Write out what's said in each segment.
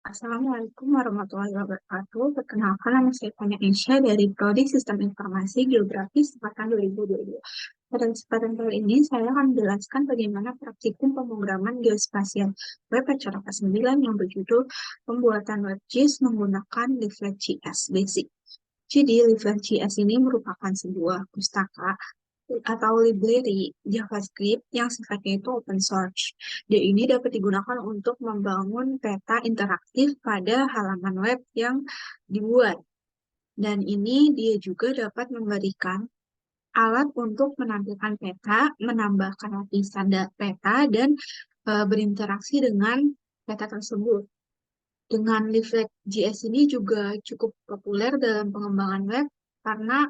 Assalamualaikum warahmatullahi wabarakatuh. Perkenalkan, nama saya Fanya Aisyah dari Prodi Sistem Informasi Geografi Angkatan 2022. Pada kesempatan kali ini, saya akan menjelaskan bagaimana praktikum pemrograman geospasial web acara ke-9 yang berjudul Pembuatan WebGIS menggunakan Leaflet.js Basic. Jadi, Leaflet.js ini merupakan sebuah pustaka atau library JavaScript yang sifatnya itu open source. Dan ini dapat digunakan untuk membangun peta interaktif pada halaman web yang dibuat. Dan ini dia juga dapat memberikan alat untuk menampilkan peta, menambahkan lapisan peta, dan berinteraksi dengan peta tersebut. Dengan Leaflet.js ini juga cukup populer dalam pengembangan web karena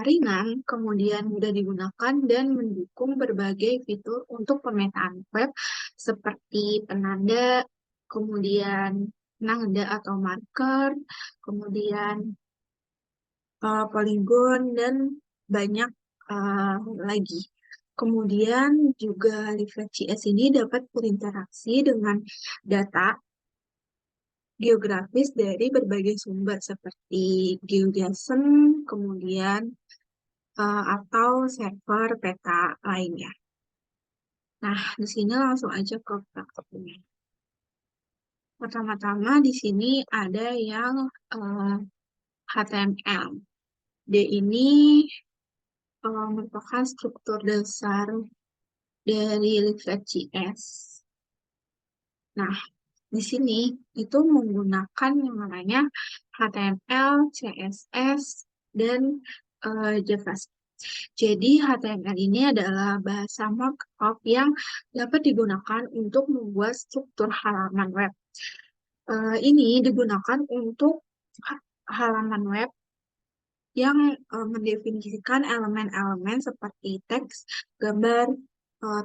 ringan, kemudian mudah digunakan dan mendukung berbagai fitur untuk pemetaan web seperti penanda, kemudian penanda atau marker, kemudian poligon, dan banyak eh, lagi. Kemudian juga Reflect.js ini dapat berinteraksi dengan data geografis dari berbagai sumber seperti GeoJSON, kemudian atau server peta lainnya. Nah, di sini langsung aja ke praktiknya. Pertama-tama di sini ada yang HTML. D ini merupakan struktur dasar dari Leaflet.js. Nah, di sini itu menggunakan yang namanya HTML, CSS, dan JavaScript. Jadi HTML ini adalah bahasa markup yang dapat digunakan untuk membuat struktur halaman web. Ini digunakan untuk halaman web yang mendefinisikan elemen-elemen seperti teks, gambar,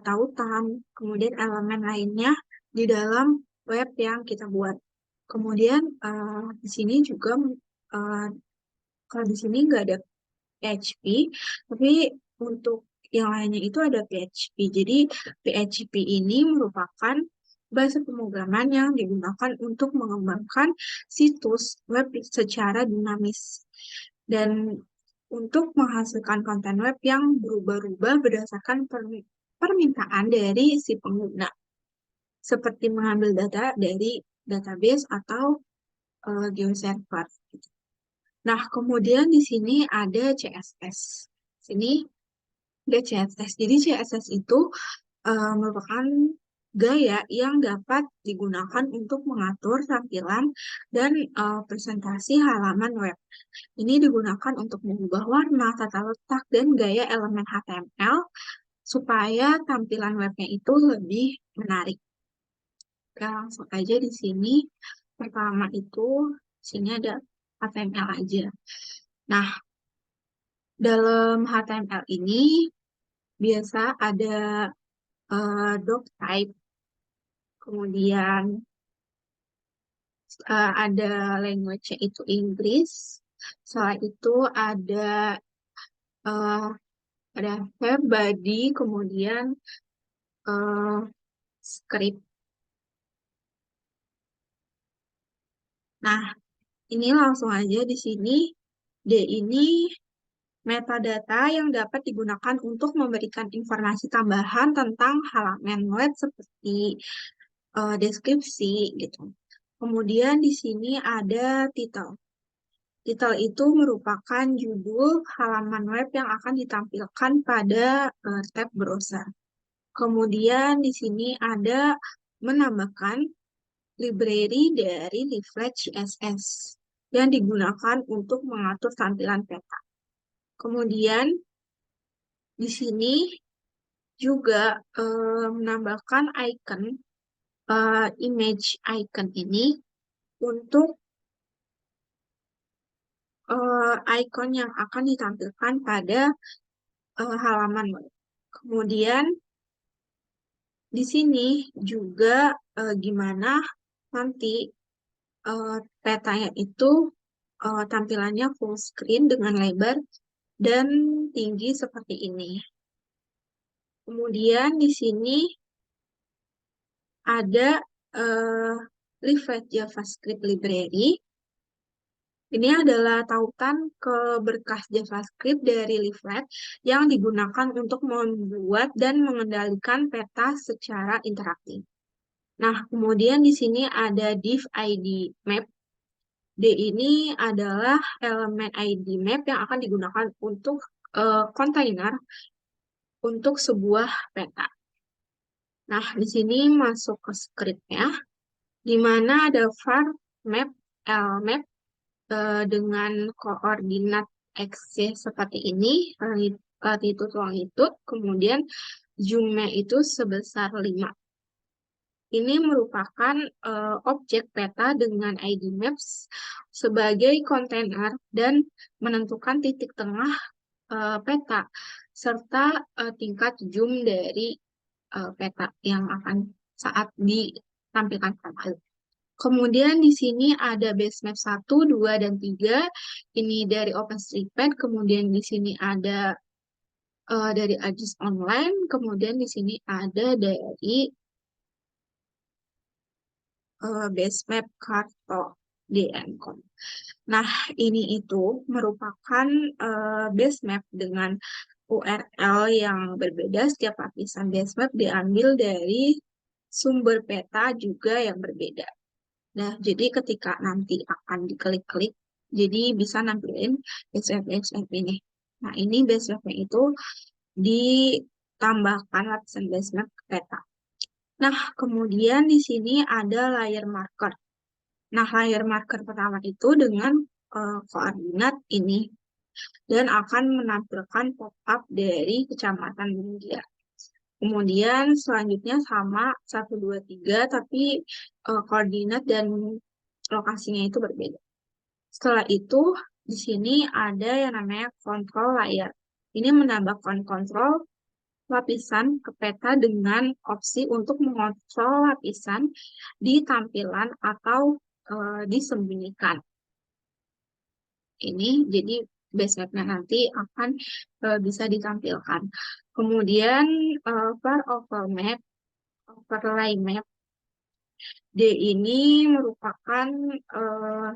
tautan, kemudian elemen lainnya di dalam web yang kita buat. Kemudian di sini juga kalau di sini nggak ada PHP, tapi untuk yang lainnya itu ada PHP. Jadi PHP ini merupakan bahasa pemrograman yang digunakan untuk mengembangkan situs web secara dinamis dan untuk menghasilkan konten web yang berubah-ubah berdasarkan permintaan dari si pengguna, seperti mengambil data dari database atau geoserver. Nah, kemudian di sini ada CSS. Sini ada CSS. Jadi CSS itu merupakan gaya yang dapat digunakan untuk mengatur tampilan dan presentasi halaman web. Ini digunakan untuk mengubah warna, tata letak, dan gaya elemen HTML supaya tampilan webnya itu lebih menarik. Oke, langsung aja di sini. Pertama itu, sini ada HTML aja. Nah, dalam HTML ini biasa ada doc type, kemudian ada language-nya itu Inggris. Setelah itu uh, ada verb, body, kemudian uh, script. Nah, ini langsung aja di sini. D ini metadata yang dapat digunakan untuk memberikan informasi tambahan tentang halaman web seperti deskripsi gitu. Kemudian di sini ada title. Title itu merupakan judul halaman web yang akan ditampilkan pada tab browser. Kemudian di sini ada menambahkan library dari Leaflet CSS yang digunakan untuk mengatur tampilan peta. Kemudian di sini juga menambahkan icon, image icon ini untuk icon yang akan ditampilkan pada halaman web. Kemudian di sini juga gimana nanti petanya itu tampilannya full screen dengan lebar dan tinggi seperti ini. Kemudian di sini ada Leaflet JavaScript Library. Ini adalah tautan ke berkas JavaScript dari Leaflet yang digunakan untuk membuat dan mengendalikan peta secara interaktif. Nah, kemudian di sini ada div ID map. D ini adalah elemen ID map yang akan digunakan untuk kontainer untuk sebuah peta. Nah, di sini masuk ke scriptnya, di mana ada var map, lmap dengan koordinat x, y seperti ini, latitude, longitude, kemudian zoom-nya itu sebesar 5. Ini merupakan objek peta dengan ID maps sebagai kontainer dan menentukan titik tengah peta serta tingkat zoom dari peta yang akan saat ditampilkan pada. Kemudian di sini ada basemap 1, 2, dan 3. Ini dari OpenStreetMap. Kemudian di sini ada dari ArcGIS Online. Kemudian di sini ada dari basemap Karto DN.com. Nah, ini itu merupakan basemap dengan URL yang berbeda. Setiap lapisan basemap diambil dari sumber peta juga yang berbeda. Nah, jadi ketika nanti akan diklik-klik, jadi bisa nampilin basemap ini. Nah, ini basemapnya itu ditambahkan lapisan basemap ke peta. Nah, kemudian di sini ada layer marker. Nah, layer marker pertama itu dengan koordinat ini dan akan menampilkan pop-up dari kecamatan India. Kemudian selanjutnya sama 1, 2, 3, tapi koordinat dan lokasinya itu berbeda. Setelah itu, di sini ada yang namanya control layer. Ini menambahkan kontrol lapisan ke peta dengan opsi untuk mengontrol lapisan di tampilan atau disembunyikan. Ini jadi basemapnya nanti akan bisa ditampilkan. Kemudian for overlay map. D ini merupakan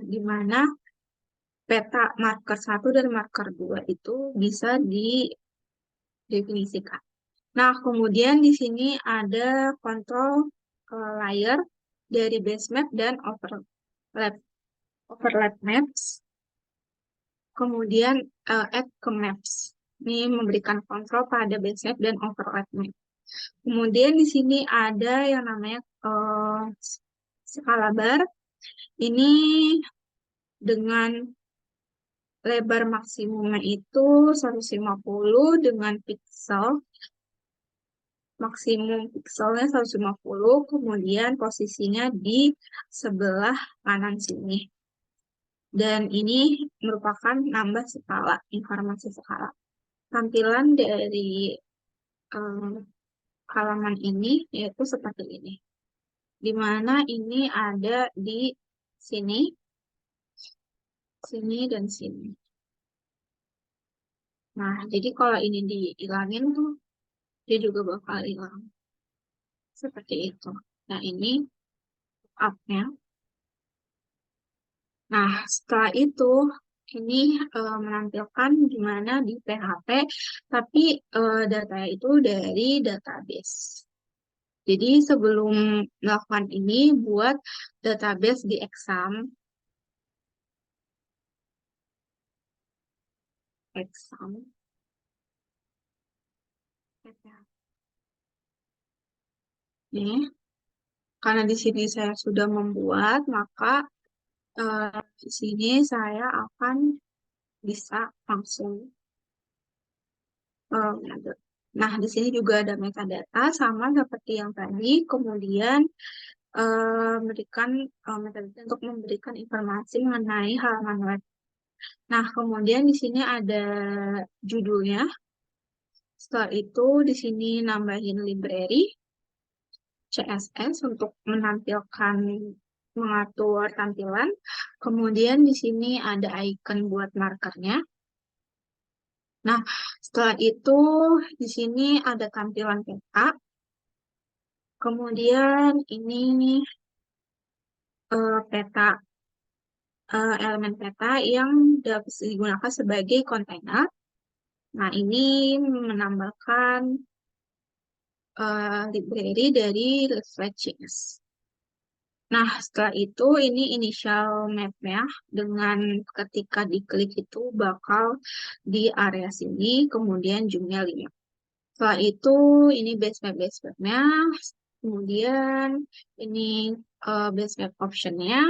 di mana peta marker 1 dan marker 2 itu bisa didefinisikan. Nah, kemudian di sini ada control layer dari basemap dan overlap maps. Kemudian add ke maps. Ini memberikan kontrol pada basemap dan overlap map. Kemudian di sini ada yang namanya skala bar. Ini dengan lebar maksimumnya itu 150 dengan pixel. Maksimum pixelnya 150, kemudian posisinya di sebelah kanan sini. Dan ini merupakan nambah skala, informasi skala. Tampilan dari halaman ini yaitu seperti ini. Di mana ini ada di sini, sini, dan sini. Nah, jadi kalau ini dihilangin tuh, dia juga bakal hilang. Seperti itu. Nah, ini up-nya. Nah, setelah itu, ini menampilkan gimana di PHP, tapi datanya itu dari database. Jadi sebelum melakukan ini, buat database di exam. Ini, karena di sini saya sudah membuat, maka di sini saya akan bisa langsung mengatur. Nah, di sini juga ada metadata sama seperti yang tadi. Kemudian memberikan metadata untuk memberikan informasi mengenai halaman web. Nah, kemudian di sini ada judulnya. Setelah itu di sini nambahin library CSS untuk menampilkan mengatur tampilan. Kemudian di sini ada icon buat markernya. Nah, setelah itu di sini ada tampilan peta. Kemudian ini peta elemen peta yang dapat digunakan sebagai kontainer. Nah, ini menambahkan library dari Reflex.js. Nah, setelah itu ini initial map-nya dengan ketika diklik itu bakal di area sini, kemudian zoom-nya 5. Setelah itu ini base map-nya, kemudian ini base map option-nya.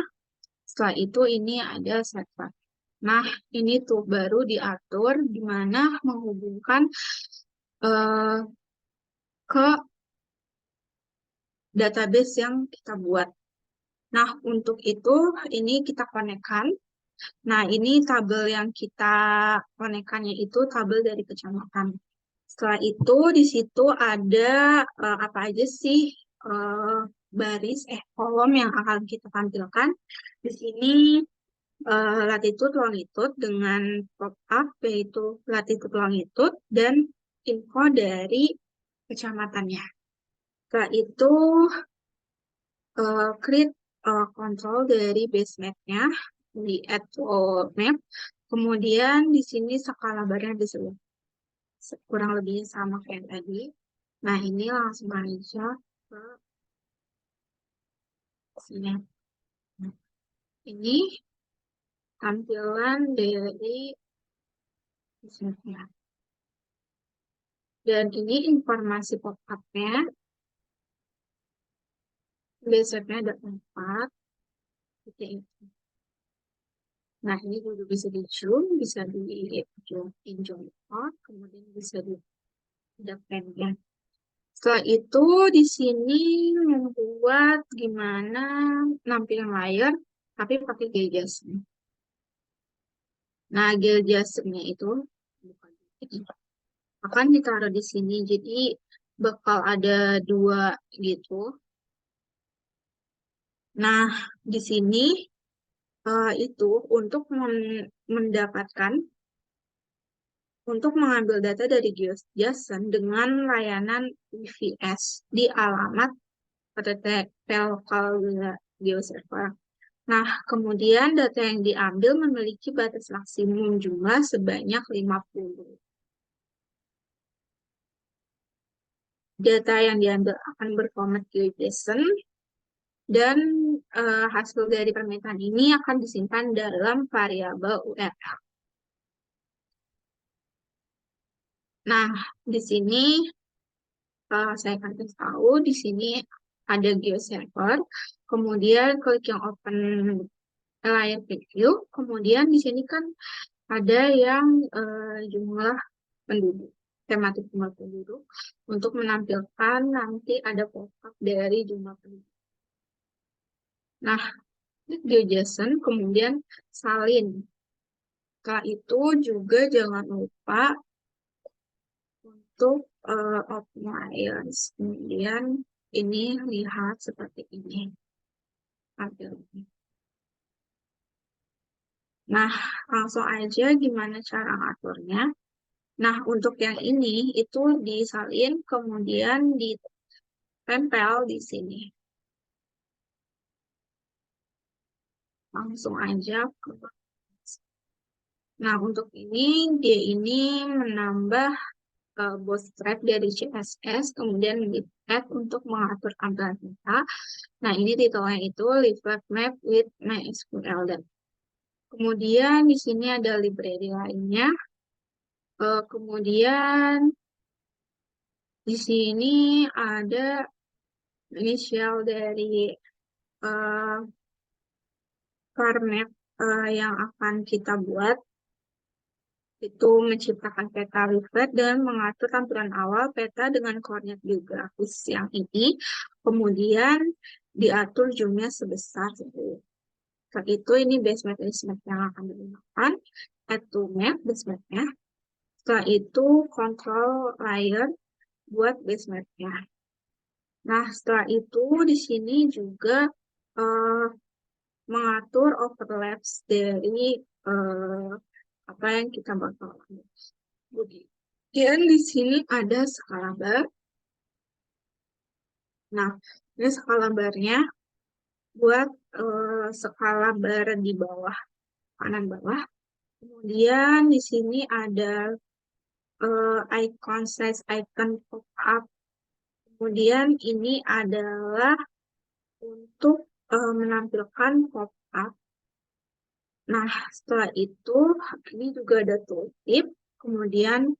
Setelah itu ini ada server. Nah, ini tuh baru diatur di mana menghubungkan eh, ke database yang kita buat. Nah, untuk itu ini kita konekkan. Nah, ini tabel yang kita konekkannya itu tabel dari kecamatan. Setelah itu di situ ada apa aja sih eh, kolom yang akan kita tampilkan. Di sini latitude longitude dengan pop-up yaitu latitude longitude dan info dari kecamatannya. Setelah itu create control dari base map-nya di add to map. Kemudian di sini skala barnya disebut kurang lebih sama kayak tadi. Nah, ini langsung aja ke sini. Nah, ini tampilan dari base map-nya. Dan ini informasi pop-up-nya. Base map-nya ada 4. Seperti itu. Nah, ini juga bisa di zoom, bisa di zoom out, kemudian bisa di ada pen-nya. Setelah itu di sini membuat gimana nampilan layar tapi pakai GeoJSON. Nah, GeoJSON-nya itu akan ditaruh di sini. Jadi bakal ada 2 gitu. Nah, di sini itu untuk mendapatkan untuk mengambil data dari GeoJSON dengan layanan VVS di alamat local GeoServer. Nah, kemudian data yang diambil memiliki batas maksimum jumlah sebanyak 50. Data yang diambil akan berformat GeoJSON dan hasil dari permintaan ini akan disimpan dalam variabel URL. Nah, di sini saya akan kasih tahu di sini ada GeoServer, kemudian klik yang open layer preview, kemudian di sini kan ada yang jumlah penduduk, tematik jumlah penduduk, untuk menampilkan nanti ada pop-up dari jumlah penduduk. Nah, GeoJSON kemudian salin. Setelah itu juga jangan lupa untuk optimize. Kemudian ini lihat seperti ini tampilannya. Nah, langsung aja gimana cara ngaturnya. Nah, untuk yang ini itu disalin kemudian ditempel di sini. Langsung aja ke. Nah, untuk ini dia ini menambah bootstrap dari CSS, kemudian di-add untuk mengatur tampilan kita. Nah, ini titelnya itu Reflect Map with MySQL. Kemudian di sini ada library lainnya. Kemudian di sini ada initial dari uh, format yang akan kita buat, itu menciptakan peta reflect dan mengatur tampilan awal peta dengan koordinat geografis yang ini, kemudian diatur zoomnya sebesar 10. Setelah itu ini base map yang akan digunakan, add to map base mapnya. Setelah itu control layer buat base mapnya. Nah, setelah itu di sini juga uh, mengatur overlaps dari apa yang kita bakal lakukan. Kemudian di sini ada skala bar. Nah, ini skala barnya buat skala bar di bawah, kanan bawah. Kemudian di sini ada icon size icon pop-up. Kemudian ini adalah untuk menampilkan pop-up. Nah, setelah itu ini juga ada tooltip, kemudian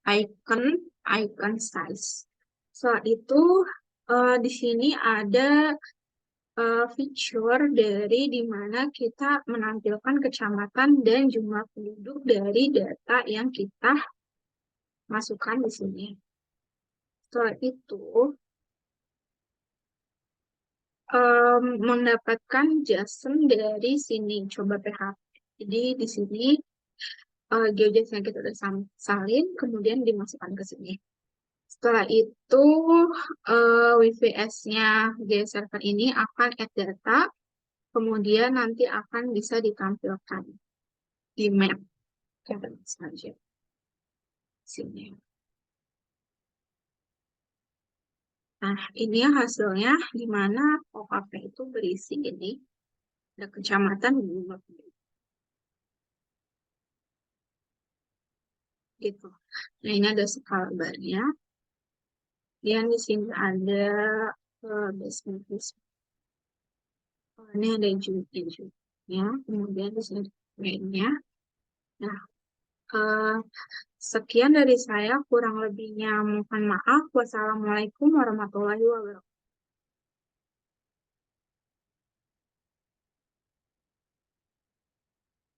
icon, icon size. Setelah itu di sini ada fitur dari di mana kita menampilkan kecamatan dan jumlah penduduk dari data yang kita masukkan di sini. Setelah itu mendapatkan JSON dari sini, coba PHP. Jadi di sini GeoJSON yang kita udah salin, kemudian dimasukkan ke sini. Setelah itu WVS-nya GeoServer server ini akan add data, kemudian nanti akan bisa ditampilkan di map. Kita saja sini. Nah, ini hasilnya di mana pop-up itu berisi ini. Ada kecamatan di jumlah penduduk. Gitu. Nah, ini ada skala barnya. Dan di sini ada basement list. Ini ada ya. Kemudian di sini mainnya. Nah, sekian dari saya. Kurang lebihnya mohon maaf. Wassalamualaikum warahmatullahi wabarakatuh.